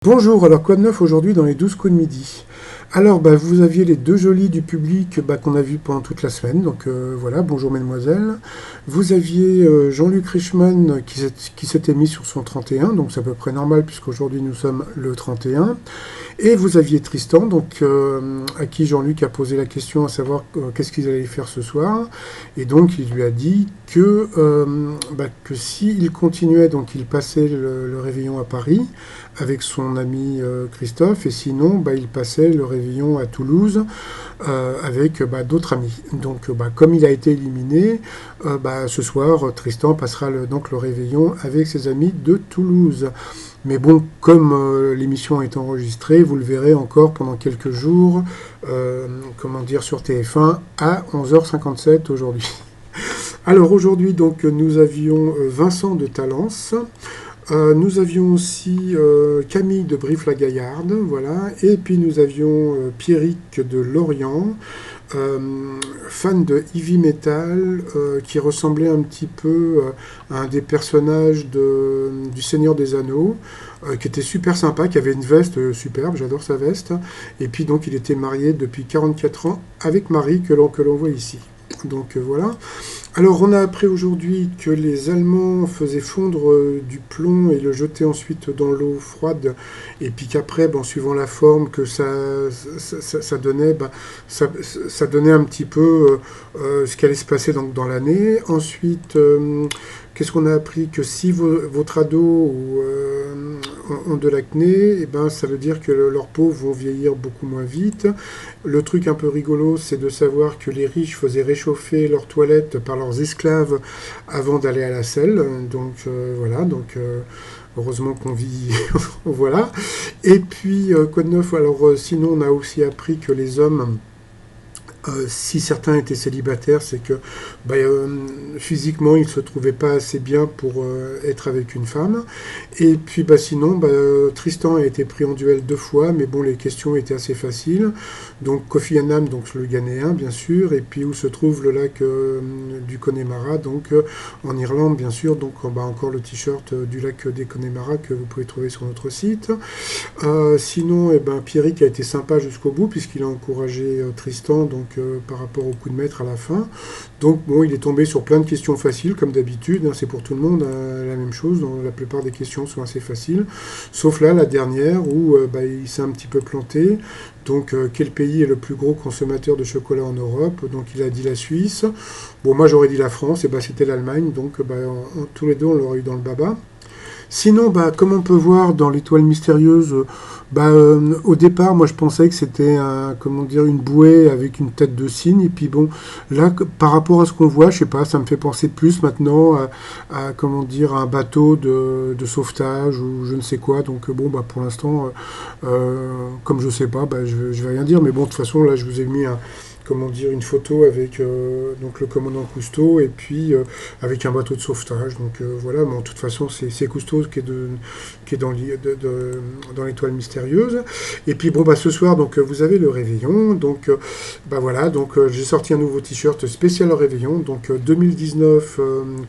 Bonjour, alors quoi de neuf aujourd'hui dans les 12 coups de midi? Alors, vous aviez les deux jolis du public qu'on a vus pendant toute la semaine, donc voilà, bonjour mesdemoiselles. Vous aviez Jean-Luc Reichmann qui s'était mis sur son 31, donc c'est à peu près normal puisqu'aujourd'hui nous sommes le 31. Et vous aviez Tristan, donc à qui Jean-Luc a posé la question à savoir qu'est-ce qu'ils allaient faire ce soir. Et donc il lui a dit que s'il continuait, donc il passait le réveillon à Paris avec son ami Christophe, et sinon il passait le réveillon à Toulouse avec d'autres amis. Donc comme il a été éliminé, ce soir Tristan passera donc le réveillon avec ses amis de Toulouse. Mais bon, comme l'émission est enregistrée, vous le verrez encore pendant quelques jours, sur TF1 à 11h57 aujourd'hui. Alors aujourd'hui, donc, nous avions Vincent de Talence, nous avions aussi Camille de Brive-la-Gaillarde, voilà, et puis nous avions Pierrick de Lorient, fan de heavy metal, qui ressemblait un petit peu à un des personnages du Seigneur des Anneaux, qui était super sympa, qui avait une veste superbe, j'adore sa veste, et puis donc il était marié depuis 44 ans avec Marie que l'on voit ici. Donc voilà. Alors on a appris aujourd'hui que les Allemands faisaient fondre du plomb et le jetaient ensuite dans l'eau froide, et puis qu'après, suivant la forme que ça donnait, ça donnait un petit peu ce qui allait se passer dans l'année. Ensuite, qu'est-ce qu'on a appris? Que si votre ado ont de l'acné, ça veut dire que leurs peaux vont vieillir beaucoup moins vite. Le truc un peu rigolo, c'est de savoir que les riches faisaient réchauffer leurs toilettes par leurs esclaves avant d'aller à la selle. Donc voilà, heureusement qu'on vit, voilà. Et puis, quoi de neuf? Alors sinon, on a aussi appris que les hommes, si certains étaient célibataires, c'est que physiquement, ils ne se trouvaient pas assez bien pour être avec une femme. Et puis sinon, Tristan a été pris en duel 2 fois, mais bon, les questions étaient assez faciles. Donc Kofi Annan, donc le Ghanéen, bien sûr, et puis où se trouve le lac du Connemara, donc en Irlande, bien sûr. Donc encore le t-shirt du lac des Connemara que vous pouvez trouver sur notre site. Sinon, Pierrick a été sympa jusqu'au bout, puisqu'il a encouragé Tristan, donc par rapport au coup de maître à la fin. Donc bon, il est tombé sur plein de questions faciles, comme d'habitude, c'est pour tout le monde la même chose, donc, la plupart des questions sont assez faciles, sauf là, la dernière, où il s'est un petit peu planté. Donc quel pays est le plus gros consommateur de chocolat en Europe? Donc il a dit la Suisse. Bon, moi j'aurais dit la France, et c'était l'Allemagne, donc tous les deux on l'aurait eu dans le baba. Sinon, comme on peut voir dans l'étoile mystérieuse, au départ, moi je pensais que c'était une bouée avec une tête de cygne, et puis bon, là, par rapport à ce qu'on voit, je sais pas, ça me fait penser plus maintenant à un bateau de sauvetage ou je ne sais quoi. Donc pour l'instant, comme je sais pas, je vais rien dire, mais bon, de toute façon, là, je vous ai mis une photo avec donc le commandant Cousteau, et puis avec un bateau de sauvetage. Donc voilà, mais de toute façon c'est Cousteau qui est dans l'étoile mystérieuse. Et puis ce soir, donc vous avez le réveillon. Donc j'ai sorti un nouveau t-shirt spécial au réveillon. Donc 2019,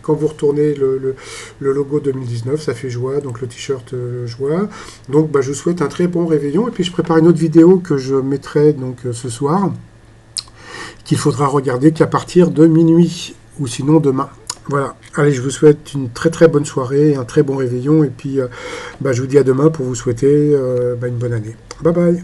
quand vous retournez le logo 2019, ça fait joie. Donc le t-shirt joie. Donc je vous souhaite un très bon réveillon. Et puis je prépare une autre vidéo que je mettrai donc ce soir, qu'il faudra regarder qu'à partir de minuit, ou sinon demain. Voilà, allez, je vous souhaite une très très bonne soirée, un très bon réveillon, et puis je vous dis à demain pour vous souhaiter une bonne année. Bye bye.